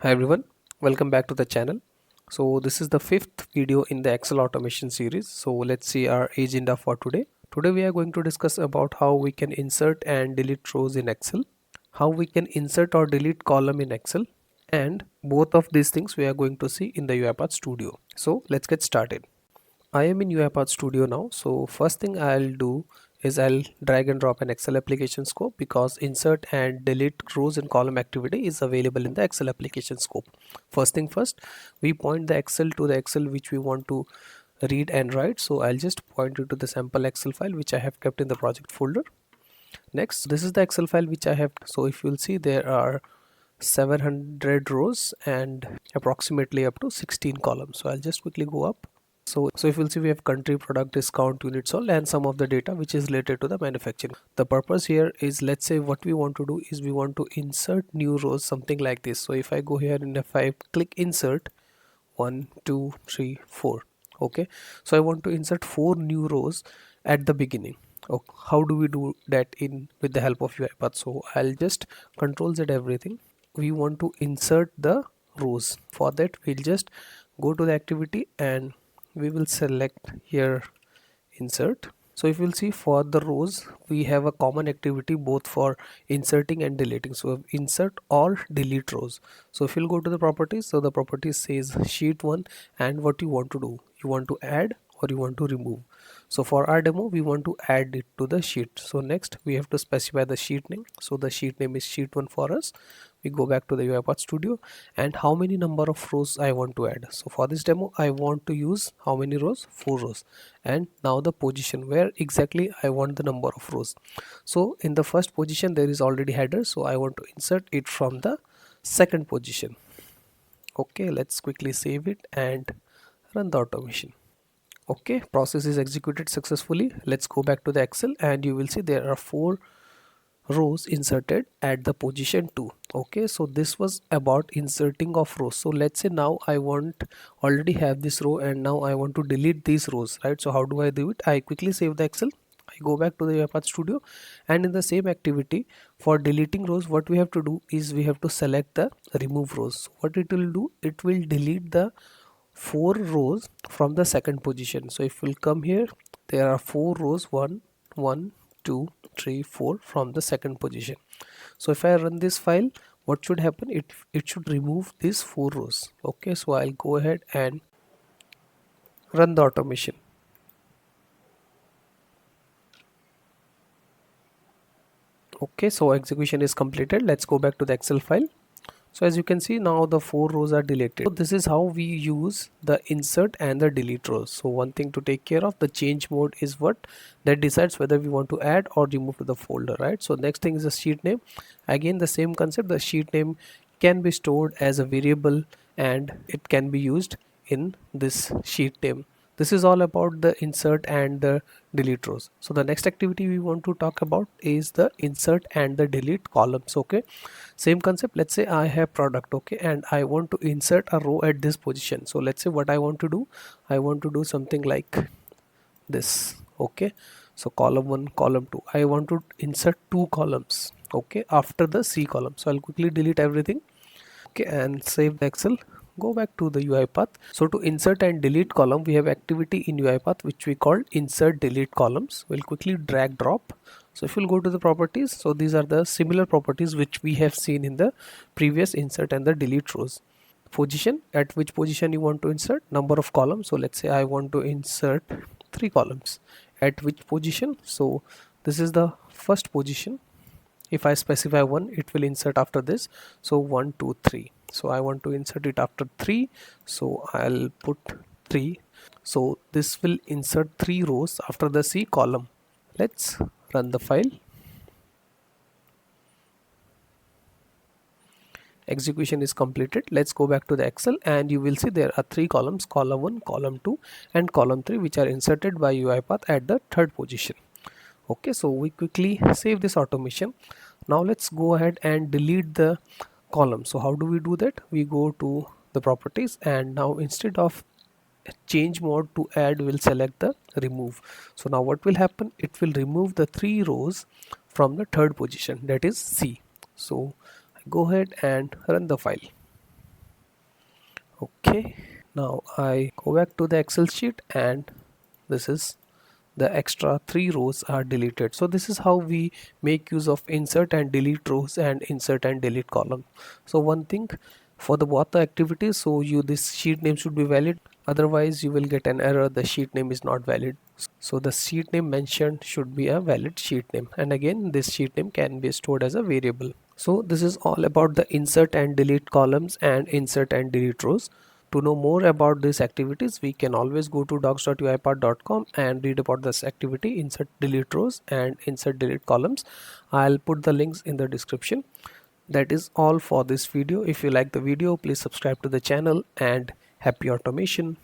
Hi everyone, welcome back to the channel. So this is the fifth video in the Excel automation series. So let's see our agenda for today. Today we are going to discuss about how we can insert and delete rows in Excel, how we can insert or delete column in Excel, and both of these things we are going to see in the UiPath Studio. So let's get started. I am in UiPath Studio now. So first thing I'll do is I'll drag and drop an Excel application scope because insert and delete rows and column activity is available in the Excel application scope. First thing first, we point the Excel to the Excel which we want to read and write. So I'll just point it to the sample Excel file which I have kept in the project folder. Next, this is the Excel file which I have. So if you'll see, there are 700 rows and approximately up to 16 columns. So I'll just quickly go up. So if you'll see, we have country, product, discount, unit sold, and some of the data which is related to the manufacturing. The purpose here is, let's say what we want to do is we want to insert new rows, something like this. So if I go here and if I click insert, 1 2 3 4, okay, so I want to insert 4 new rows at the beginning. Okay, how do we do that in with the help of UiPath? So I'll just control Z everything. We want to insert the rows. For that we'll just go to the activity and we will select here insert. So if you'll see, for the rows we have a common activity both for inserting and deleting. So insert or delete rows. So if you'll go to the properties, so the properties says sheet 1 and what you want to do, you want to add or you want to remove. So for our demo we want to add it to the sheet. So next we have to specify the sheet name. So the sheet name is sheet 1 for us. We go back to the UiPath Studio and how many number of rows I want to add. So for this demo I want to use how many rows? 4 rows. And now the position where exactly I want the number of rows. So in the first position there is already header, so I want to insert it from the second position. Okay, let's quickly save it and run the automation. Okay, process is executed successfully. Let's go back to the Excel and you will see there are 4 rows inserted at the position 2. Okay, so this was about inserting of rows. So let's say now I want already have this row and now I want to delete these rows, right? So how do I do it? I quickly save the Excel, I go back to the UiPath Studio, and in the same activity for deleting rows, what we have to do is we have to select the remove rows. So what it will do, it will delete the 4 rows from the second position. So if we'll come here, there are 4 rows, 1 1 2 3 4 from the second position. So if I run this file, what should happen, it should remove these 4 rows. Okay, so I'll go ahead and run the automation. Okay, so execution is completed. Let's go back to the Excel file. So as you can see, now the 4 rows are deleted. So this is how we use the insert and the delete rows. So one thing to take care of, the change mode is what that decides whether we want to add or remove to the folder, right? So next thing is the sheet name. Again, the same concept, the sheet name can be stored as a variable and it can be used in this sheet name. This is all about the insert and the delete rows. So the next activity we want to talk about is the insert and the delete columns. Okay, same concept. Let's say I have product, okay, and I want to insert a row at this position. So let's say what I want to do, I want to do something like this. Okay, so column 1, column 2, I want to insert 2 columns, okay, after the C column. So I'll quickly delete everything, okay, and save the Excel. Go back to the UiPath. So to insert and delete column, we have activity in UiPath which we call insert delete columns. We'll quickly drag drop. So if you'll go to the properties, so these are the similar properties which we have seen in the previous insert and the delete rows. Position, at which position you want to insert, number of columns. So let's say I want to insert 3 columns. At which position? So this is the first position. If I specify 1, it will insert after this. So 1 2 3. So I want to insert it after 3, so I'll put 3. So this will insert 3 rows after the C column. Let's run the file. Execution is completed. Let's go back to the Excel and you will see there are 3 columns, column 1, column 2 and column 3, which are inserted by UiPath at the third position. Okay, so we quickly save this automation. Now let's go ahead and delete the column. So how do we do that? We go to the properties and now instead of change mode to add, we'll select the remove. So now what will happen, it will remove the 3 rows from the third position, that is C. So I go ahead and run the file. Okay, now I go back to the Excel sheet, and this is the extra 3 rows are deleted. So this is how we make use of insert and delete rows and insert and delete column. So one thing for the both the activities, so you this sheet name should be valid, otherwise you will get an error, the sheet name is not valid. So the sheet name mentioned should be a valid sheet name, and again this sheet name can be stored as a variable. So this is all about the insert and delete columns and insert and delete rows. To know more about these activities, we can always go to docs.uipath.com and read about this activity, insert delete rows and insert delete columns. I'll put the links in the description. That is all for this video. If you like the video, please subscribe to the channel, and happy automation.